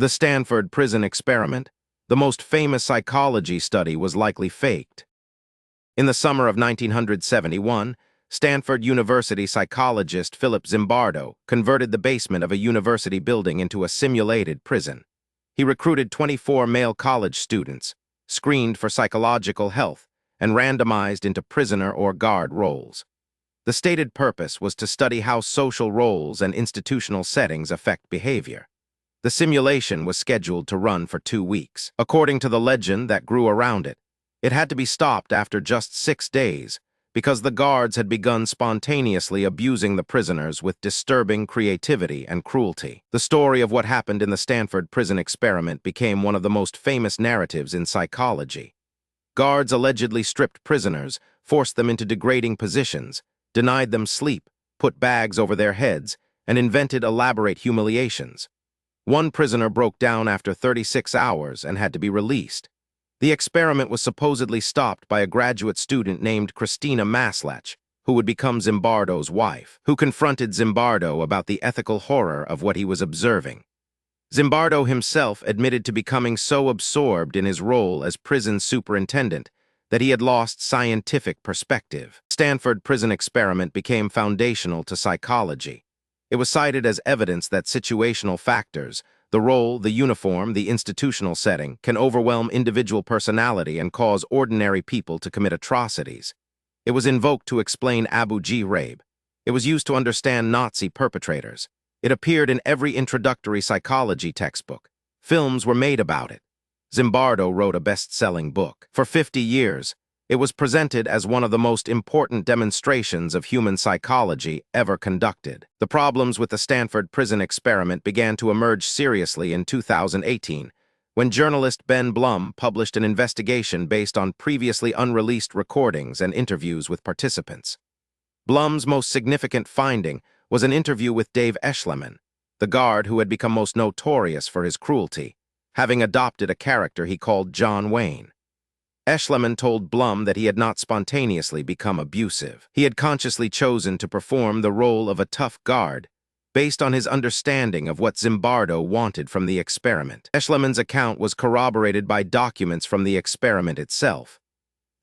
The Stanford Prison Experiment, the most famous psychology study, was likely faked. In the summer of 1971, Stanford University psychologist Philip Zimbardo converted the basement of a university building into a simulated prison. He recruited 24 male college students, screened for psychological health, and randomized into prisoner or guard roles. The stated purpose was to study how social roles and institutional settings affect behavior. The simulation was scheduled to run for 2 weeks. According to the legend that grew around it, it had to be stopped after just 6 days because the guards had begun spontaneously abusing the prisoners with disturbing creativity and cruelty. The story of what happened in the Stanford Prison Experiment became one of the most famous narratives in psychology. Guards allegedly stripped prisoners, forced them into degrading positions, denied them sleep, put bags over their heads, and invented elaborate humiliations. One prisoner broke down after 36 hours and had to be released. The experiment was supposedly stopped by a graduate student named Christina Maslach, who would become Zimbardo's wife, who confronted Zimbardo about the ethical horror of what he was observing. Zimbardo himself admitted to becoming so absorbed in his role as prison superintendent that he had lost scientific perspective. Stanford Prison Experiment became foundational to psychology. It was cited as evidence that situational factors, the role, the uniform, the institutional setting, can overwhelm individual personality and cause ordinary people to commit atrocities. It was invoked to explain Abu Ghraib. It was used to understand Nazi perpetrators. It appeared in every introductory psychology textbook. Films were made about it. Zimbardo wrote a best-selling book. For 50 years, it was presented as one of the most important demonstrations of human psychology ever conducted. The problems with the Stanford Prison Experiment began to emerge seriously in 2018, when journalist Ben Blum published an investigation based on previously unreleased recordings and interviews with participants. Blum's most significant finding was an interview with Dave Eschleman, the guard who had become most notorious for his cruelty, having adopted a character he called John Wayne. Eschleman told Blum that he had not spontaneously become abusive. He had consciously chosen to perform the role of a tough guard based on his understanding of what Zimbardo wanted from the experiment. Eschleman's account was corroborated by documents from the experiment itself.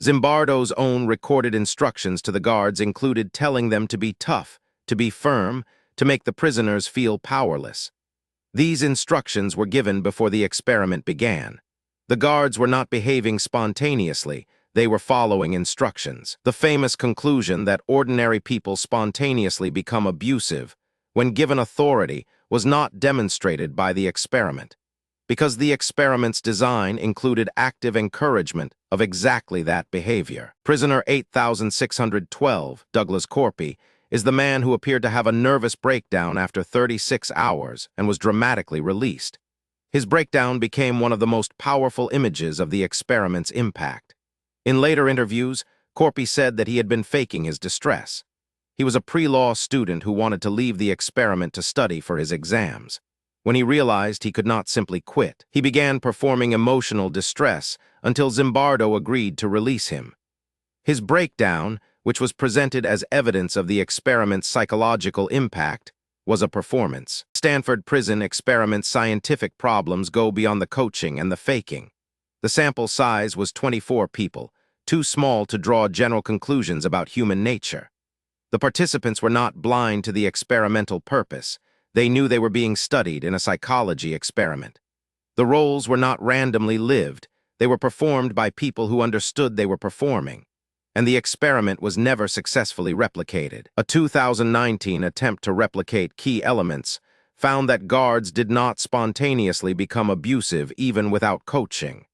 Zimbardo's own recorded instructions to the guards included telling them to be tough, to be firm, to make the prisoners feel powerless. These instructions were given before the experiment began. The guards were not behaving spontaneously, they were following instructions. The famous conclusion that ordinary people spontaneously become abusive when given authority was not demonstrated by the experiment, because the experiment's design included active encouragement of exactly that behavior. Prisoner 8612, Douglas Corpy, is the man who appeared to have a nervous breakdown after 36 hours and was dramatically released. His breakdown became one of the most powerful images of the experiment's impact. In later interviews, Corpy said that he had been faking his distress. He was a pre-law student who wanted to leave the experiment to study for his exams. When he realized he could not simply quit, he began performing emotional distress until Zimbardo agreed to release him. His breakdown, which was presented as evidence of the experiment's psychological impact, was a performance. Stanford Prison Experiment's scientific problems go beyond the coaching and the faking. The sample size was 24 people, too small to draw general conclusions about human nature. The participants were not blind to the experimental purpose. They knew they were being studied in a psychology experiment. The roles were not randomly lived. They were performed by people who understood they were performing, and the experiment was never successfully replicated. A 2019 attempt to replicate key elements found that guards did not spontaneously become abusive even without coaching.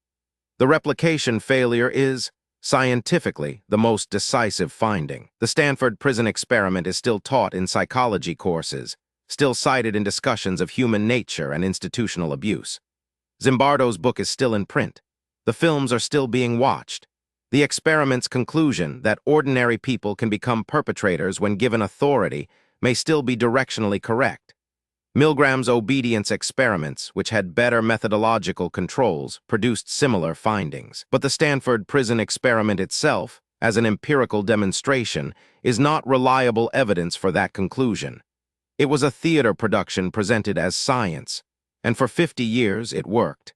The replication failure is, scientifically, the most decisive finding. The Stanford Prison Experiment is still taught in psychology courses, still cited in discussions of human nature and institutional abuse. Zimbardo's book is still in print. The films are still being watched. The experiment's conclusion that ordinary people can become perpetrators when given authority may still be directionally correct. Milgram's obedience experiments, which had better methodological controls, produced similar findings. But the Stanford Prison Experiment itself, as an empirical demonstration, is not reliable evidence for that conclusion. It was a theater production presented as science, and for 50 years it worked.